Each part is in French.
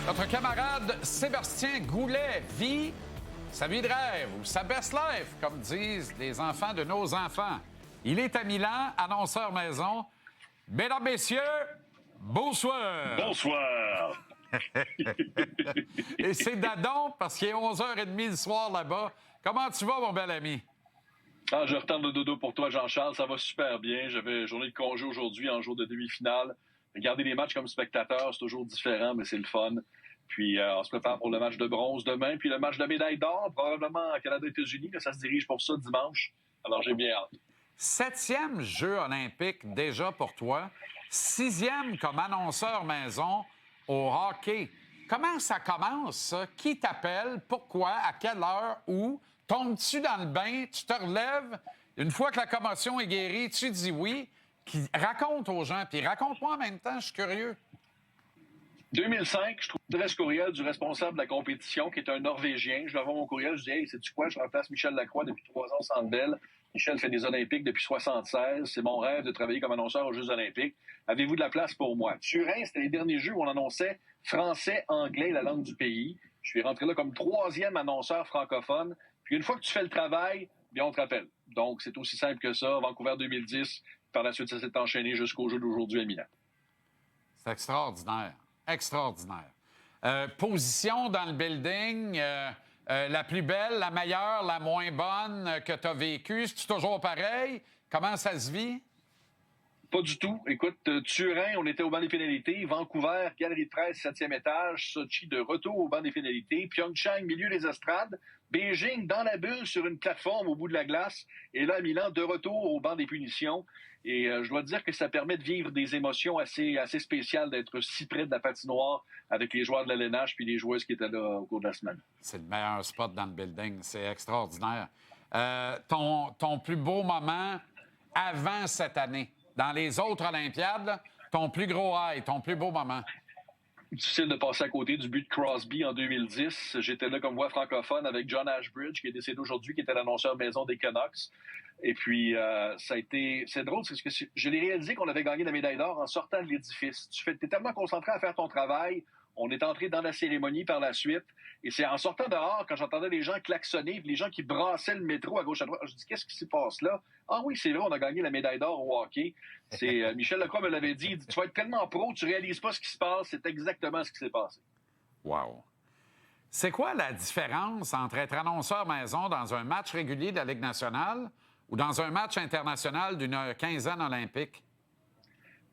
Notre camarade Sébastien Goulet vit sa vie de rêve ou sa best life, comme disent les enfants de nos enfants. Il est à Milan, annonceur maison. Mesdames, messieurs, bonsoir! Bonsoir! Et c'est Dadon, parce qu'il est 11h30 le soir là-bas. Comment tu vas, mon bel ami? Ah, je retarde le dodo pour toi, Jean-Charles. Ça va super bien. J'avais journée de congé aujourd'hui en jour de demi-finale. Regarder les matchs comme spectateur, c'est toujours différent, mais c'est le fun. Puis, on se prépare pour le match de bronze demain. Puis le match de médaille d'or, probablement Canada-États-Unis. Ça se dirige pour ça dimanche. Alors, j'ai bien hâte. 7e Jeux olympiques déjà pour toi. 6e comme annonceur maison au hockey. Comment ça commence, ça? Qui t'appelle? Pourquoi? À quelle heure? Où? Tombes-tu dans le bain? Tu te relèves? Une fois que la commotion est guérie, tu dis oui. Raconte aux gens. Puis raconte-moi en même temps, je suis curieux. 2005, je trouve ce courriel du responsable de la compétition, qui est un Norvégien. Je lui envoie mon courriel, je dis « Hey, sais-tu quoi? Je remplace Michel Lacroix depuis 3 ans au Centre Bell. Michel fait des Olympiques depuis 76. C'est mon rêve de travailler comme annonceur aux Jeux olympiques. Avez-vous de la place pour moi? » Turin, c'était les derniers Jeux où on annonçait français, anglais, la langue du pays. Je suis rentré là comme 3e annonceur francophone. Puis une fois que tu fais le travail, bien, on te rappelle. Donc, c'est aussi simple que ça. Vancouver 2010, par la suite, ça s'est enchaîné jusqu'au jeu d'aujourd'hui à Milan. C'est extraordinaire. Extraordinaire. Position dans le building, la plus belle, la meilleure, la moins bonne que tu as vécue. C'est toujours pareil? Comment ça se vit? Pas du tout. Écoute, Turin, on était au banc des pénalités. Vancouver, Galerie 13, 7e étage. Sochi, de retour au banc des pénalités. Pyeongchang, milieu des estrades. Beijing, dans la bulle, sur une plateforme au bout de la glace. Et là, Milan, de retour au banc des punitions. Et je dois te dire que ça permet de vivre des émotions assez spéciales, d'être si près de la patinoire avec les joueurs de l'ALNH puis les joueuses qui étaient là au cours de la semaine. C'est le meilleur spot dans le building. C'est extraordinaire. Ton plus beau moment avant cette année, dans les autres Olympiades, là, ton plus gros high, ton plus beau moment? Difficile de passer à côté du but de Crosby en 2010. J'étais là comme voix francophone avec John Ashbridge, qui est décédé aujourd'hui, qui était l'annonceur maison des Canucks. Et puis, ça a été... C'est drôle, parce que je l'ai réalisé qu'on avait gagné la médaille d'or en sortant de l'édifice. T'es tellement concentré à faire ton travail. On est entré dans la cérémonie par la suite. Et c'est en sortant dehors, quand j'entendais les gens klaxonner, les gens qui brassaient le métro à gauche à droite, je dis, qu'est-ce qui se passe là? Ah oui, c'est vrai, on a gagné la médaille d'or au hockey. C'est Michel Lacroix me l'avait dit, tu vas être tellement pro, tu réalises pas ce qui se passe. C'est exactement ce qui s'est passé. Wow. C'est quoi la différence entre être annonceur maison dans un match régulier de la Ligue nationale ou dans un match international d'une quinzaine olympique?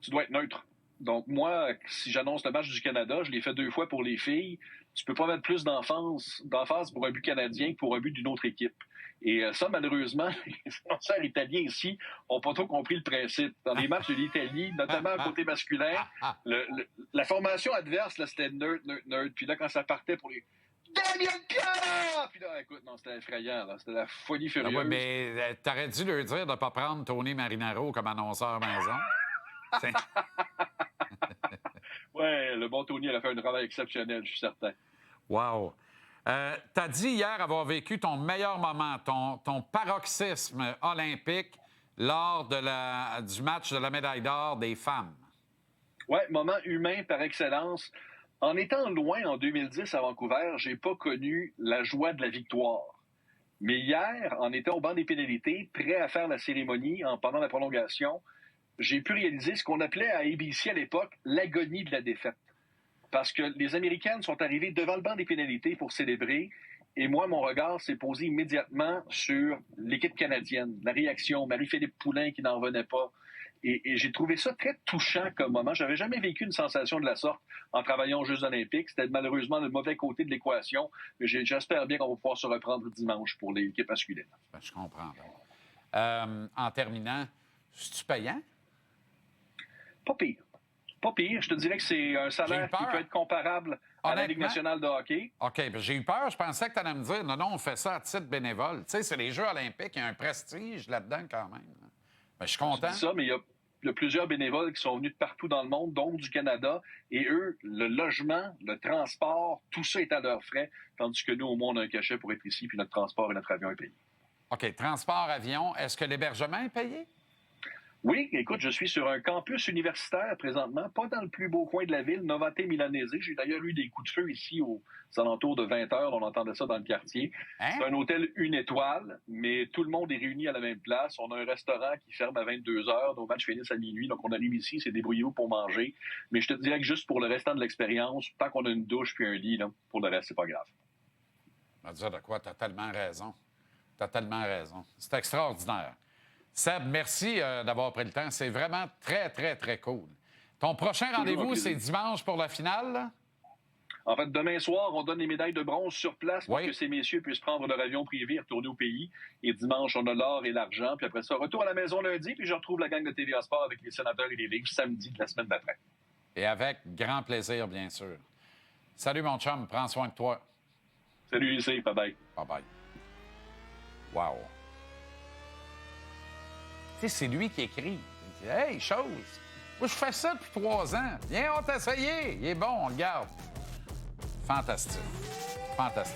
Tu dois être neutre. Donc, moi, si j'annonce le match du Canada, je l'ai fait 2 fois pour les filles. Tu peux pas mettre plus d'emphase pour un but canadien que pour un but d'une autre équipe. Et ça, malheureusement, les annonceurs italiens ici ont pas trop compris le principe. Dans les matchs de l'Italie, notamment côté masculin, la formation adverse, là, c'était nerd. Puis là, quand ça partait pour les Daniel Pierre! Puis là, écoute, non, c'était effrayant. Là. C'était la folie furieuse. Ah ouais, mais t'aurais dû leur dire de ne pas prendre Tony Marinaro comme annonceur maison. Ouais, le bon Tony, elle a fait un travail exceptionnel, je suis certain. Wow. T'as dit hier avoir vécu ton meilleur moment, ton paroxysme olympique lors du match de la médaille d'or des femmes. Ouais, moment humain par excellence. En étant loin en 2010 à Vancouver, j'ai pas connu la joie de la victoire. Mais hier, en étant au banc des pénalités, prêt à faire la cérémonie pendant la prolongation, j'ai pu réaliser ce qu'on appelait à ABC à l'époque l'agonie de la défaite. Parce que les Américaines sont arrivées devant le banc des pénalités pour célébrer. Et moi, mon regard s'est posé immédiatement sur l'équipe canadienne. La réaction, Marie-Philippe Poulin qui n'en revenait pas. Et j'ai trouvé ça très touchant comme moment. J'avais jamais vécu une sensation de la sorte en travaillant aux Jeux olympiques. C'était malheureusement le mauvais côté de l'équation. Mais j'espère bien qu'on va pouvoir se reprendre dimanche pour l'équipe masculine. Ben, je comprends. En terminant, c'est-tu payant? Pas pire. Pas pire. Je te dirais que c'est un salaire qui peut être comparable à la Ligue nationale de hockey. OK. Ben j'ai eu peur. Je pensais que tu allais me dire, non, on fait ça à titre bénévole. Tu sais, c'est les Jeux olympiques. Il y a un prestige là-dedans quand même. Ben, je suis content. Je dis ça, mais il y a plusieurs bénévoles qui sont venus de partout dans le monde, donc du Canada. Et eux, le logement, le transport, tout ça est à leurs frais. Tandis que nous, au moins, on a un cachet pour être ici, puis notre transport et notre avion est payé. OK. Transport, avion. Est-ce que l'hébergement est payé? Oui, écoute, je suis sur un campus universitaire présentement, pas dans le plus beau coin de la ville, Novate Milanese. J'ai d'ailleurs eu des coups de feu ici aux alentours de 20 heures. On entendait ça dans le quartier. Hein? C'est un hôtel une étoile, mais tout le monde est réuni à la même place. On a un restaurant qui ferme à 22 heures. Nos matchs finissent à minuit. Donc, on arrive ici, c'est débrouillez-vous pour manger. Mais je te dirais que juste pour le restant de l'expérience, tant qu'on a une douche puis un lit, là, pour le reste, c'est pas grave. Je vais te dire de quoi, t'as tellement raison. T'as tellement raison. C'est extraordinaire. Seb, merci d'avoir pris le temps. C'est vraiment très, très, très cool. Ton prochain rendez-vous, c'est dimanche pour la finale, là? En fait, demain soir, on donne les médailles de bronze sur place pour Oui. que ces messieurs puissent prendre leur avion privé et retourner au pays. Et dimanche, on a l'or et l'argent. Puis après ça, retour à la maison lundi. Puis je retrouve la gang de TVA Sport avec les sénateurs et les ligues samedi de la semaine d'après. Et avec grand plaisir, bien sûr. Salut, mon chum. Prends soin de toi. Salut, ici. Bye-bye. Bye-bye. Wow. Tu sais, c'est lui qui écrit. Il dit, hey, chose. Moi, je fais ça depuis 3 ans. Viens, on t'a essayé. Il est bon, on le garde. Fantastique. Fantastique.